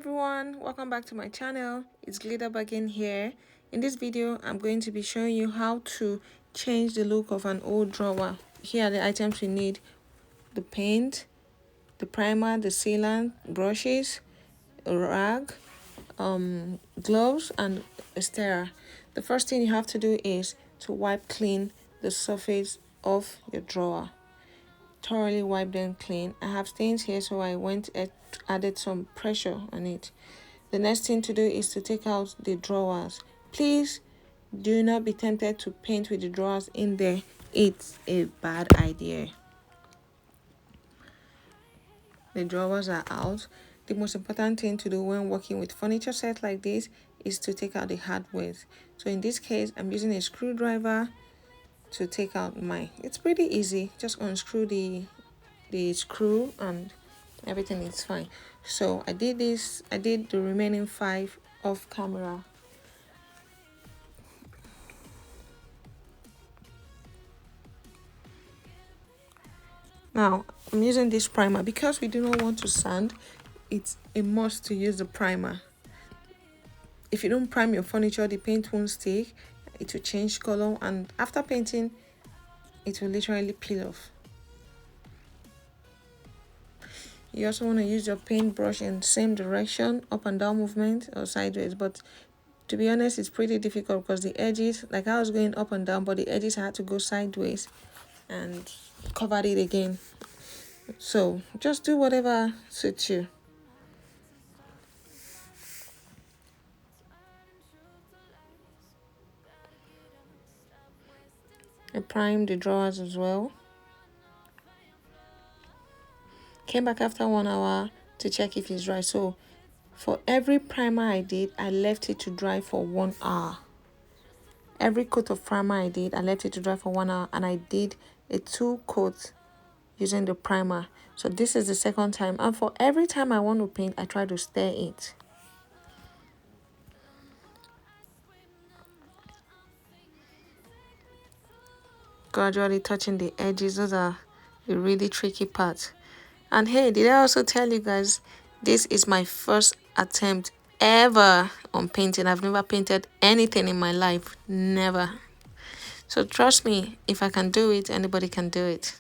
everyone, welcome back to my channel. It's Glitter again here. In this video I'm going to be showing you how to change the look of an old drawer. Here are the items we need: the paint, the primer, the sealant, brushes, a rag, gloves, and a stirrer. The first thing you have to do is to wipe clean the surface of your drawer. Thoroughly wipe them clean. I have stains here, so I went and added some pressure on it. The next thing to do is to take out the drawers. Please do not be tempted to paint with the drawers in there. It's a bad idea. The drawers are out. The most important thing to do when working with furniture sets like this is to take out the hardware. So in this case, I'm using a screwdriver to take out mine. It's pretty easy. Just unscrew the screw and everything is fine. So I did the remaining 5 off camera. Now I'm using this primer because we do not want to sand. It's a must to use the primer. If you don't prime your furniture, the paint won't stick. It will change color, and after painting it will literally peel off. You also want to use your paintbrush in the same direction, up and down movement or sideways, but to be honest it's pretty difficult because the edges, like I was going up and down, but the edges had to go sideways and covered it again. So just do whatever suits you. I primed the drawers as well. Came back after 1 hour to check if it's dry. So for every primer I did, I left it to dry for 1 hour. Every coat of primer I did, I left it to dry for 1 hour, and I did a 2 coat using the primer. So this is the second time, and for every time I want to paint, I try to stir it. Gradually touching the edges. Those are the really tricky parts. And hey, did I also tell you guys, this is my first attempt ever on painting. I've never painted anything in my life, never. So trust me, if I can do it, anybody can do it.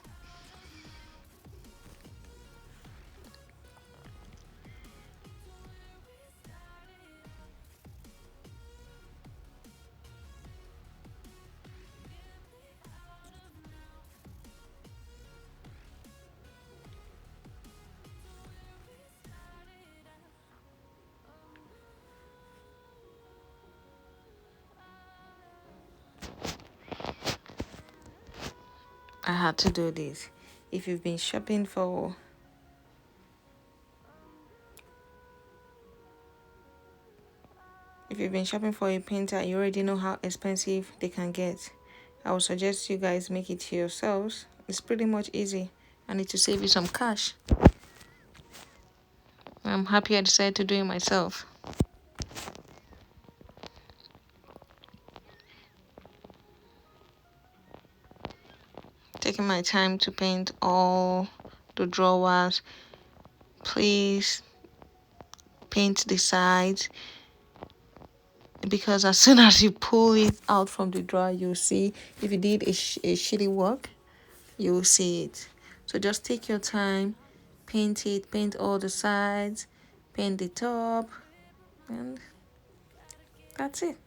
I had to do this. If you've been shopping for a painter, you already know how expensive they can get. I would suggest you guys make it to yourselves. It's pretty much easy, and it will save you some cash. I'm happy I decided to do it myself. Taking my time to paint all the drawers. Please paint the sides, because as soon as you pull it out from the drawer, you'll see if you did a shitty work, you'll see it. So just take your time, paint it, paint all the sides, paint the top, and that's it.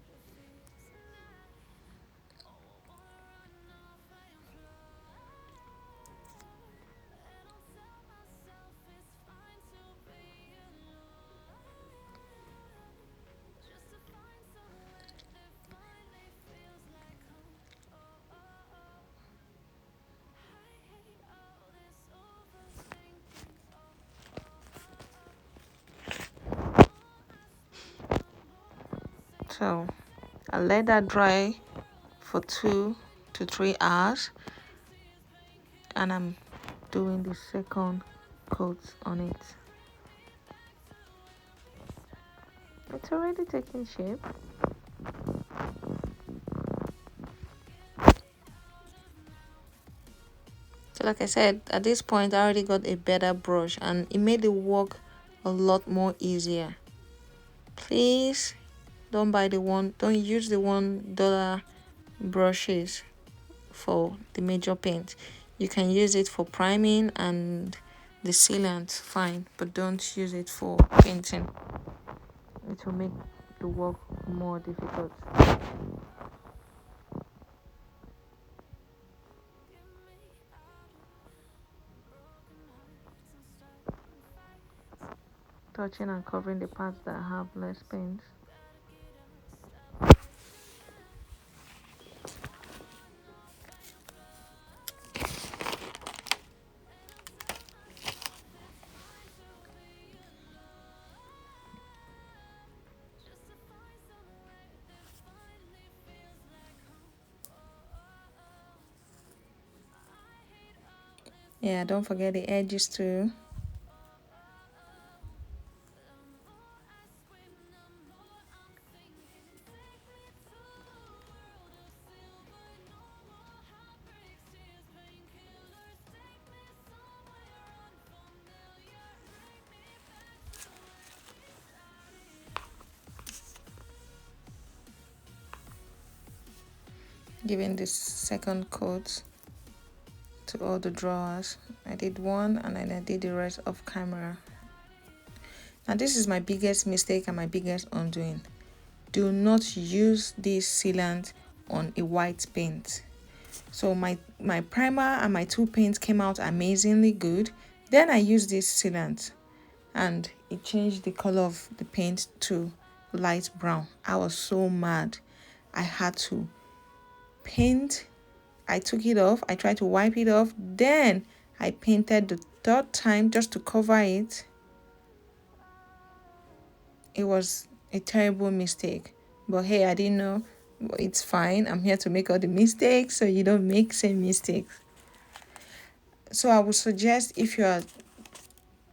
So I let that dry for 2 to 3 hours, and I'm doing the second coat on it. It's already taking shape. So like I said, at this point I already got a better brush, and it made the work a lot more easier. Please don't use the $1 brushes for the major paint. You can use it for priming and the sealant, fine, but don't use it for painting. It will make the work more difficult. Touching and covering the parts that have less paint. Yeah, don't forget the edges too. Giving this second coat to all the drawers. I did one and then I did the rest off camera. Now this is my biggest mistake and my biggest undoing. Do not use this sealant on a white paint. So my primer and my two paints came out amazingly good. Then I used this sealant and it changed the color of the paint to light brown. I was so mad. I had to paint. I took it off. I tried to wipe it off. Then I painted the third time just to cover it. It was a terrible mistake. But hey, I didn't know. It's fine. I'm here to make all the mistakes so you don't make same mistakes. So I would suggest if you are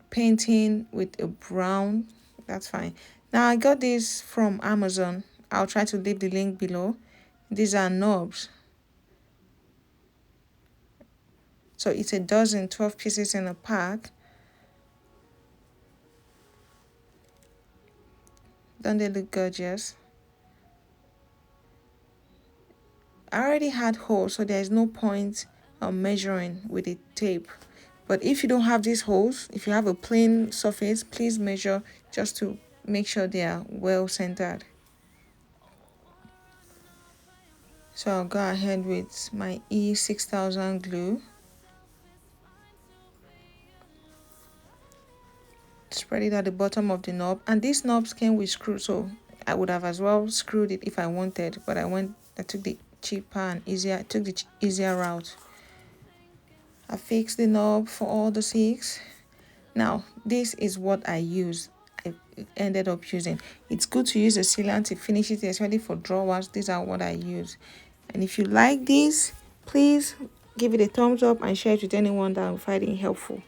painting with a brown, that's fine. Now I got this from Amazon. I'll try to leave the link below. These are knobs. So it's a dozen, 12 pieces in a pack. Don't they look gorgeous? I already had holes, so there is no point measuring with a tape. But if you don't have these holes, if you have a plain surface, please measure just to make sure they are well centered. So I'll go ahead with my E6000 glue. Spread it at the bottom of the knob, and these knobs came with screws, so I would have as well screwed it if I wanted, but I took the cheaper and easier route. I fixed the knob for all the 6. Now this is what I ended up using. It's good to use a sealant to finish it, especially for drawers. These are what I use. And if you like this, please give it a thumbs up and share it with anyone that will find it helpful.